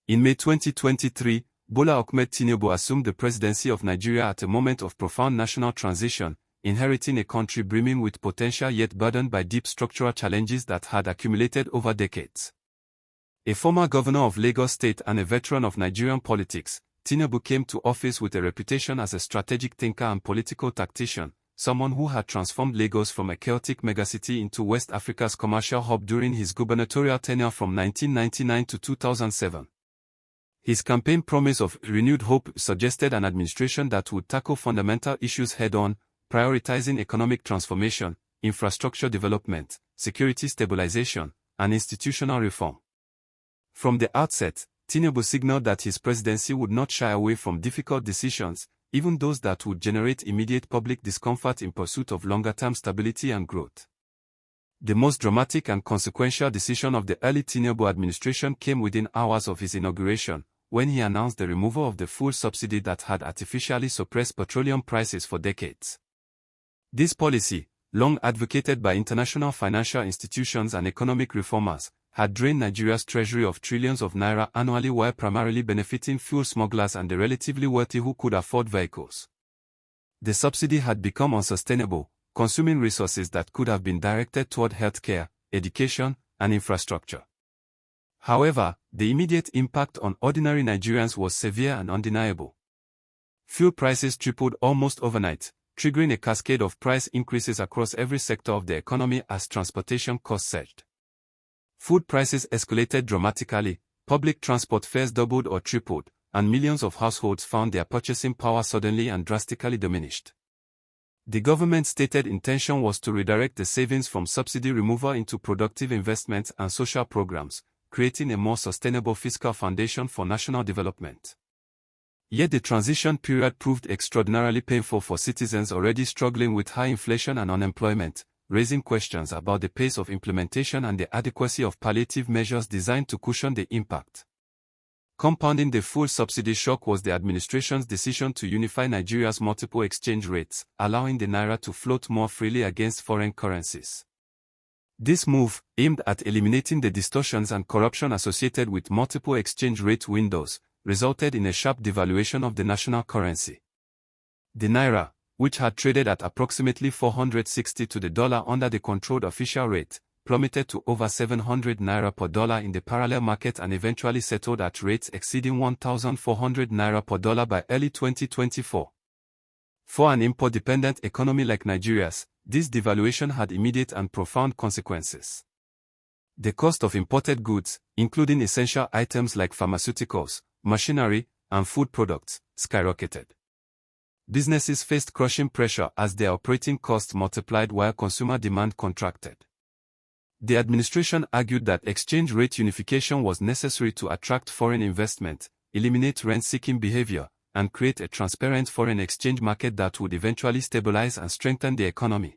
In May 2023, Bola Ahmed Tinubu assumed the presidency of Nigeria at a moment of profound national transition, inheriting a country brimming with potential yet burdened by deep structural challenges that had accumulated over decades. A former governor of Lagos State and a veteran of Nigerian politics, Tinubu came to office with a reputation as a strategic thinker and political tactician, someone who had transformed Lagos from a chaotic megacity into West Africa's commercial hub during his gubernatorial tenure from 1999 to 2007. His campaign promise of renewed hope suggested an administration that would tackle fundamental issues head-on, prioritizing economic transformation, infrastructure development, security stabilization, and institutional reform. From the outset, Tinubu signaled that his presidency would not shy away from difficult decisions, even those that would generate immediate public discomfort in pursuit of longer-term stability and growth. The most dramatic and consequential decision of the early Tinubu administration came within hours of his inauguration, when he announced the removal of the fuel subsidy that had artificially suppressed petroleum prices for decades. This policy, long advocated by international financial institutions and economic reformers, had drained Nigeria's treasury of trillions of naira annually while primarily benefiting fuel smugglers and the relatively wealthy who could afford vehicles. The subsidy had become unsustainable, consuming resources that could have been directed toward healthcare, education, and infrastructure. However, the immediate impact on ordinary Nigerians was severe and undeniable. Fuel prices tripled almost overnight, triggering a cascade of price increases across every sector of the economy as transportation costs surged. Food prices escalated dramatically, public transport fares doubled or tripled, and millions of households found their purchasing power suddenly and drastically diminished. The government's stated intention was to redirect the savings from subsidy removal into productive investments and social programs, creating a more sustainable fiscal foundation for national development. Yet the transition period proved extraordinarily painful for citizens already struggling with high inflation and unemployment, raising questions about the pace of implementation and the adequacy of palliative measures designed to cushion the impact. Compounding the full subsidy shock was the administration's decision to unify Nigeria's multiple exchange rates, allowing the naira to float more freely against foreign currencies. This move, aimed at eliminating the distortions and corruption associated with multiple exchange rate windows, resulted in a sharp devaluation of the national currency. The naira, which had traded at approximately 460 to the dollar under the controlled official rate, plummeted to over 700 naira per dollar in the parallel market and eventually settled at rates exceeding 1,400 naira per dollar by early 2024. For an import-dependent economy like Nigeria's, this devaluation had immediate and profound consequences. The cost of imported goods, including essential items like pharmaceuticals, machinery, and food products, skyrocketed. Businesses faced crushing pressure as their operating costs multiplied while consumer demand contracted. The administration argued that exchange rate unification was necessary to attract foreign investment, eliminate rent-seeking behavior, and create a transparent foreign exchange market that would eventually stabilize and strengthen the economy.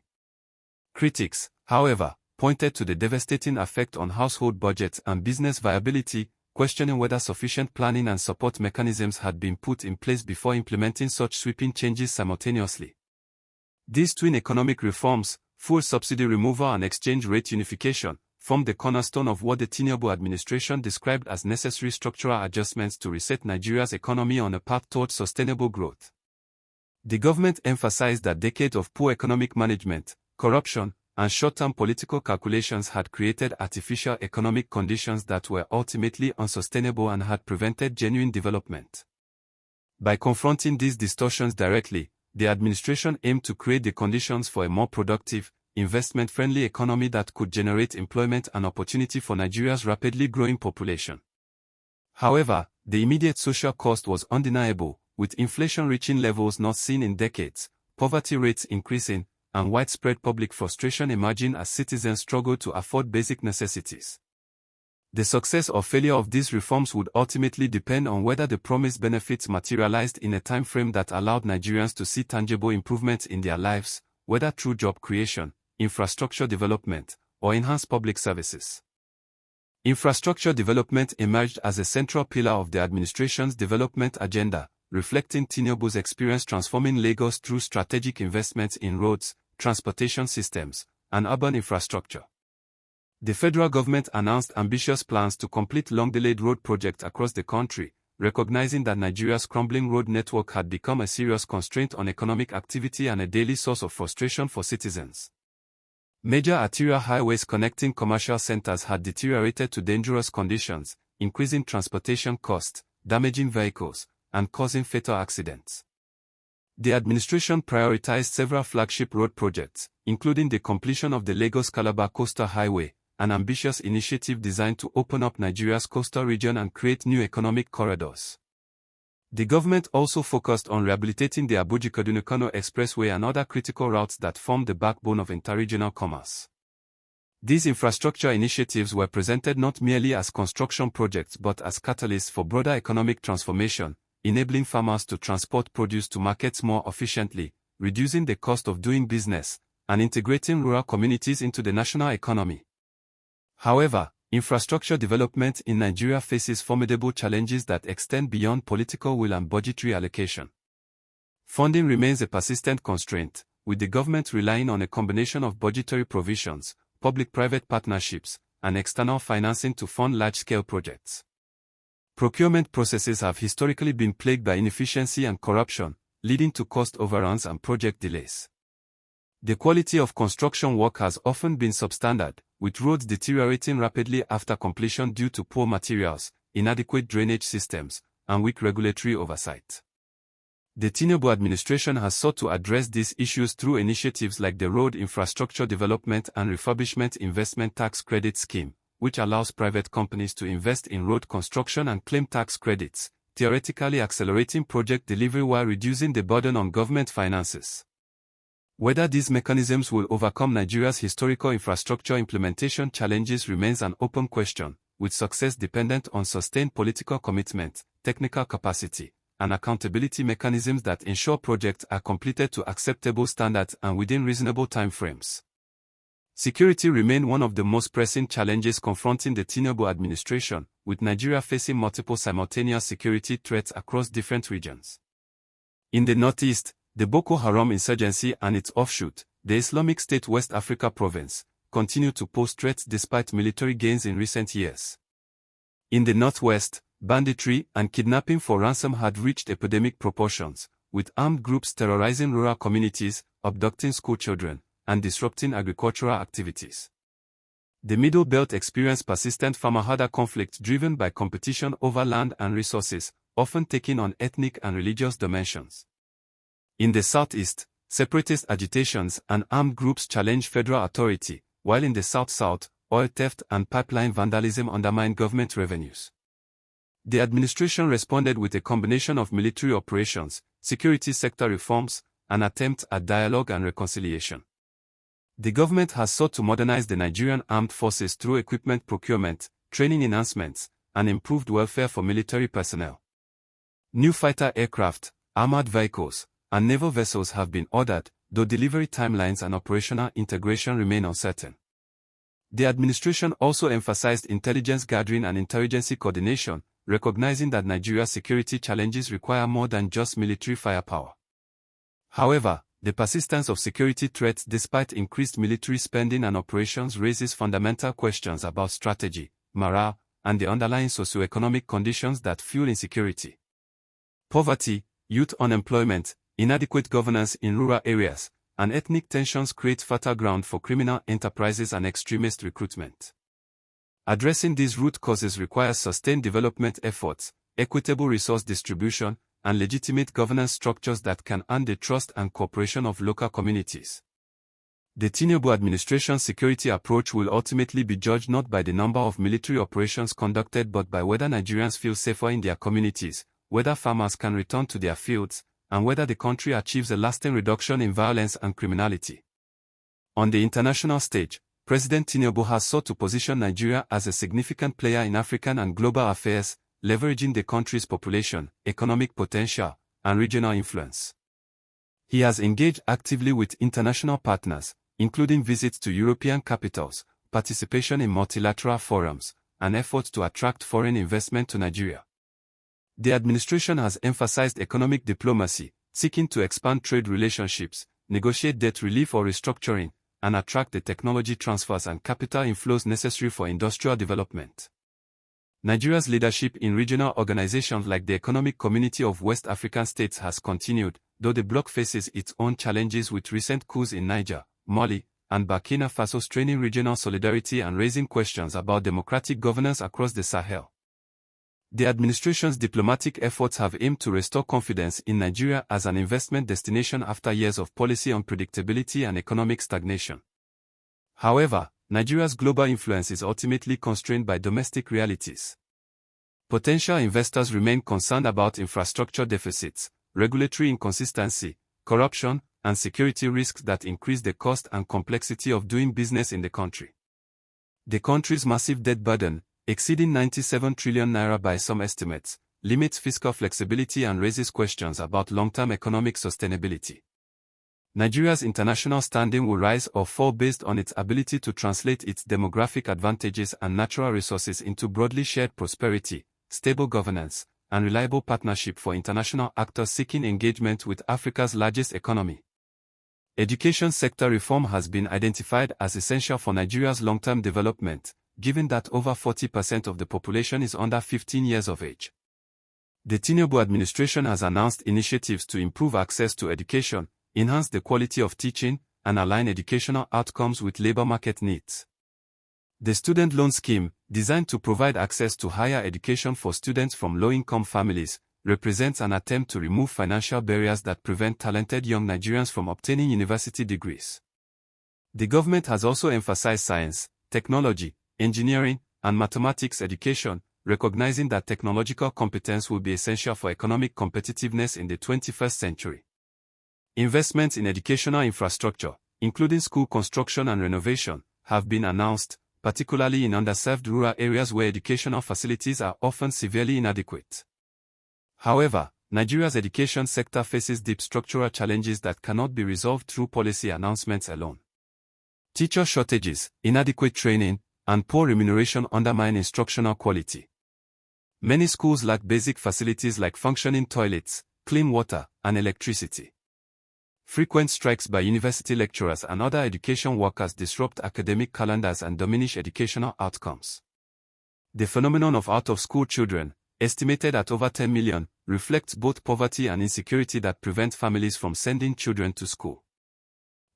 Critics, however, pointed to the devastating effect on household budgets and business viability, questioning whether sufficient planning and support mechanisms had been put in place before implementing such sweeping changes simultaneously. These twin economic reforms, full subsidy removal and exchange rate unification, formed the cornerstone of what the Tinubu administration described as necessary structural adjustments to reset Nigeria's economy on a path toward sustainable growth. The government emphasized that decades of poor economic management, corruption, and short-term political calculations had created artificial economic conditions that were ultimately unsustainable and had prevented genuine development. By confronting these distortions directly, the administration aimed to create the conditions for a more productive, investment-friendly economy that could generate employment and opportunity for Nigeria's rapidly growing population. However, the immediate social cost was undeniable, with inflation reaching levels not seen in decades, poverty rates increasing, and widespread public frustration emerging as citizens struggled to afford basic necessities. The success or failure of these reforms would ultimately depend on whether the promised benefits materialized in a time frame that allowed Nigerians to see tangible improvements in their lives, whether through job creation, infrastructure development, or enhanced public services. Infrastructure development emerged as a central pillar of the administration's development agenda, reflecting Tinubu's experience transforming Lagos through strategic investments in roads, transportation systems, and urban infrastructure. The federal government announced ambitious plans to complete long-delayed road projects across the country, recognizing that Nigeria's crumbling road network had become a serious constraint on economic activity and a daily source of frustration for citizens. Major arterial highways connecting commercial centers had deteriorated to dangerous conditions, increasing transportation costs, damaging vehicles, and causing fatal accidents. The administration prioritized several flagship road projects, including the completion of the Lagos-Calabar Coastal Highway, an ambitious initiative designed to open up Nigeria's coastal region and create new economic corridors. The government also focused on rehabilitating the Abuja-Kaduna-Kano Expressway and other critical routes that form the backbone of interregional commerce. These infrastructure initiatives were presented not merely as construction projects but as catalysts for broader economic transformation, enabling farmers to transport produce to markets more efficiently, reducing the cost of doing business, and integrating rural communities into the national economy. However, infrastructure development in Nigeria faces formidable challenges that extend beyond political will and budgetary allocation. Funding remains a persistent constraint, with the government relying on a combination of budgetary provisions, public-private partnerships, and external financing to fund large-scale projects. Procurement processes have historically been plagued by inefficiency and corruption, leading to cost overruns and project delays. The quality of construction work has often been substandard, with roads deteriorating rapidly after completion due to poor materials, inadequate drainage systems, and weak regulatory oversight. The Tinubu administration has sought to address these issues through initiatives like the Road Infrastructure Development and Refurbishment Investment Tax Credit Scheme, which allows private companies to invest in road construction and claim tax credits, theoretically accelerating project delivery while reducing the burden on government finances. Whether these mechanisms will overcome Nigeria's historical infrastructure implementation challenges remains an open question, with success dependent on sustained political commitment, technical capacity, and accountability mechanisms that ensure projects are completed to acceptable standards and within reasonable timeframes. Security remained one of the most pressing challenges confronting the Tinubu administration, with Nigeria facing multiple simultaneous security threats across different regions. In the northeast, the Boko Haram insurgency and its offshoot, the Islamic State West Africa province, continue to pose threats despite military gains in recent years. In the northwest, banditry and kidnapping for ransom had reached epidemic proportions, with armed groups terrorizing rural communities, abducting schoolchildren, and disrupting agricultural activities. The Middle Belt experienced persistent farmer-herder conflict driven by competition over land and resources, often taking on ethnic and religious dimensions. In the southeast, separatist agitations and armed groups challenged federal authority, while in the south-south, oil theft and pipeline vandalism undermined government revenues. The administration responded with a combination of military operations, security sector reforms, and attempts at dialogue and reconciliation. The government has sought to modernize the Nigerian armed forces through equipment procurement, training enhancements, and improved welfare for military personnel. New fighter aircraft, armored vehicles, and naval vessels have been ordered, though delivery timelines and operational integration remain uncertain. The administration also emphasized intelligence gathering and interagency coordination, recognizing that Nigeria's security challenges require more than just military firepower. However, the persistence of security threats despite increased military spending and operations raises fundamental questions about strategy, morale, and the underlying socio-economic conditions that fuel insecurity. Poverty, youth unemployment, inadequate governance in rural areas, and ethnic tensions create fertile ground for criminal enterprises and extremist recruitment. Addressing these root causes requires sustained development efforts, equitable resource distribution, and legitimate governance structures that can earn the trust and cooperation of local communities. The Tinubu administration's security approach will ultimately be judged not by the number of military operations conducted but by whether Nigerians feel safer in their communities, whether farmers can return to their fields, and whether the country achieves a lasting reduction in violence and criminality. On the international stage, President Tinubu has sought to position Nigeria as a significant player in African and global affairs, leveraging the country's population, economic potential, and regional influence. He has engaged actively with international partners, including visits to European capitals, participation in multilateral forums, and efforts to attract foreign investment to Nigeria. The administration has emphasized economic diplomacy, seeking to expand trade relationships, negotiate debt relief or restructuring, and attract the technology transfers and capital inflows necessary for industrial development. Nigeria's leadership in regional organizations like the Economic Community of West African States has continued, though the bloc faces its own challenges with recent coups in Niger, Mali, and Burkina Faso straining regional solidarity and raising questions about democratic governance across the Sahel. The administration's diplomatic efforts have aimed to restore confidence in Nigeria as an investment destination after years of policy unpredictability and economic stagnation. However, Nigeria's global influence is ultimately constrained by domestic realities. Potential investors remain concerned about infrastructure deficits, regulatory inconsistency, corruption, and security risks that increase the cost and complexity of doing business in the country. The country's massive debt burden, exceeding 97 trillion naira by some estimates, limits fiscal flexibility and raises questions about long-term economic sustainability. Nigeria's international standing will rise or fall based on its ability to translate its demographic advantages and natural resources into broadly shared prosperity, stable governance, and reliable partnership for international actors seeking engagement with Africa's largest economy. Education sector reform has been identified as essential for Nigeria's long-term development, given that over 40% of the population is under 15 years of age. The Tinubu administration has announced initiatives to improve access to education, enhance the quality of teaching, and align educational outcomes with labor market needs. The student loan scheme, designed to provide access to higher education for students from low-income families, represents an attempt to remove financial barriers that prevent talented young Nigerians from obtaining university degrees. The government has also emphasized science, technology, engineering, and mathematics education, recognizing that technological competence will be essential for economic competitiveness in the 21st century. Investments in educational infrastructure, including school construction and renovation, have been announced, particularly in underserved rural areas where educational facilities are often severely inadequate. However, Nigeria's education sector faces deep structural challenges that cannot be resolved through policy announcements alone. Teacher shortages, inadequate training, and poor remuneration undermine instructional quality. Many schools lack basic facilities like functioning toilets, clean water, and electricity. Frequent strikes by university lecturers and other education workers disrupt academic calendars and diminish educational outcomes. The phenomenon of out-of-school children, estimated at over 10 million, reflects both poverty and insecurity that prevent families from sending children to school.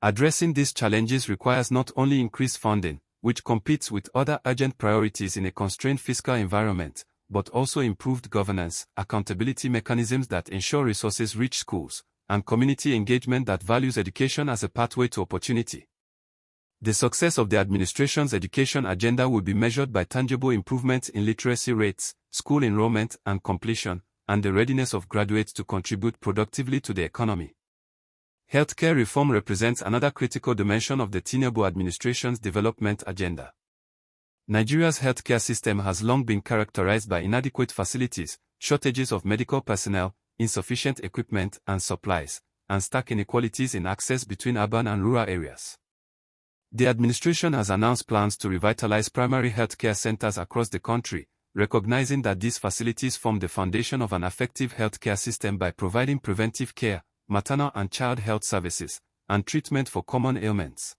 Addressing these challenges requires not only increased funding, which competes with other urgent priorities in a constrained fiscal environment, but also improved governance, accountability mechanisms that ensure resources reach schools, and community engagement that values education as a pathway to opportunity. The success of the administration's education agenda will be measured by tangible improvements in literacy rates, school enrollment and completion, and the readiness of graduates to contribute productively to the economy. Healthcare reform represents another critical dimension of the Tinubu administration's development agenda. Nigeria's healthcare system has long been characterized by inadequate facilities, shortages of medical personnel, insufficient equipment and supplies, and stark inequalities in access between urban and rural areas. The administration has announced plans to revitalize primary healthcare centers across the country, recognizing that these facilities form the foundation of an effective healthcare system by providing preventive care, maternal and child health services, and treatment for common ailments.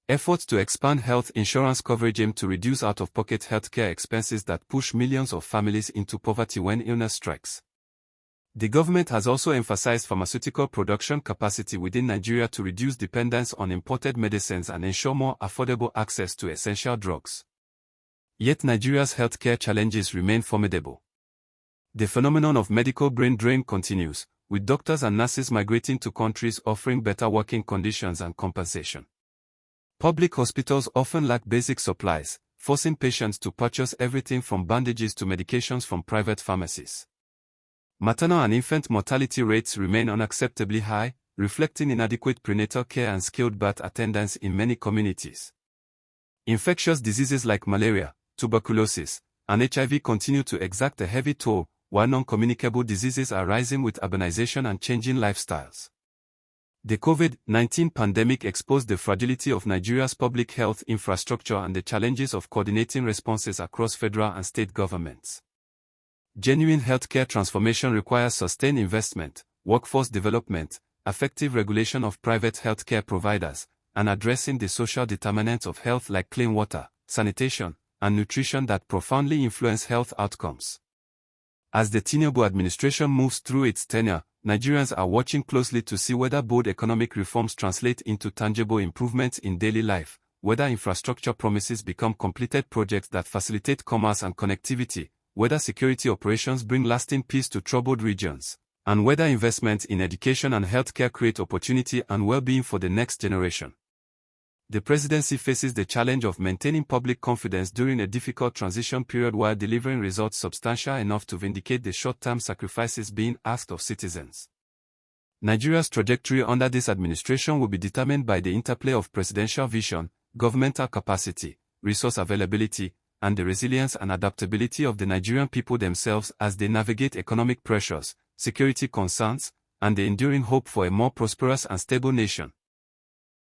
Efforts to expand health insurance coverage aim to reduce out-of-pocket healthcare expenses that push millions of families into poverty when illness strikes. The government has also emphasized pharmaceutical production capacity within Nigeria to reduce dependence on imported medicines and ensure more affordable access to essential drugs. Yet Nigeria's healthcare challenges remain formidable. The phenomenon of medical brain drain continues, with doctors and nurses migrating to countries offering better working conditions and compensation. Public hospitals often lack basic supplies, forcing patients to purchase everything from bandages to medications from private pharmacies. Maternal and infant mortality rates remain unacceptably high, reflecting inadequate prenatal care and skilled birth attendants in many communities. Infectious diseases like malaria, tuberculosis, and HIV continue to exact a heavy toll, while non-communicable diseases are rising with urbanization and changing lifestyles. The COVID-19 pandemic exposed the fragility of Nigeria's public health infrastructure and the challenges of coordinating responses across federal and state governments. Genuine healthcare transformation requires sustained investment, workforce development, effective regulation of private healthcare providers, and addressing the social determinants of health like clean water, sanitation, and nutrition that profoundly influence health outcomes. As the Tinubu administration moves through its tenure, Nigerians are watching closely to see whether bold economic reforms translate into tangible improvements in daily life, whether infrastructure promises become completed projects that facilitate commerce and connectivity, whether security operations bring lasting peace to troubled regions, and whether investments in education and healthcare create opportunity and well-being for the next generation. The presidency faces the challenge of maintaining public confidence during a difficult transition period while delivering results substantial enough to vindicate the short-term sacrifices being asked of citizens. Nigeria's trajectory under this administration will be determined by the interplay of presidential vision, governmental capacity, resource availability, and the resilience and adaptability of the Nigerian people themselves as they navigate economic pressures, security concerns, and the enduring hope for a more prosperous and stable nation.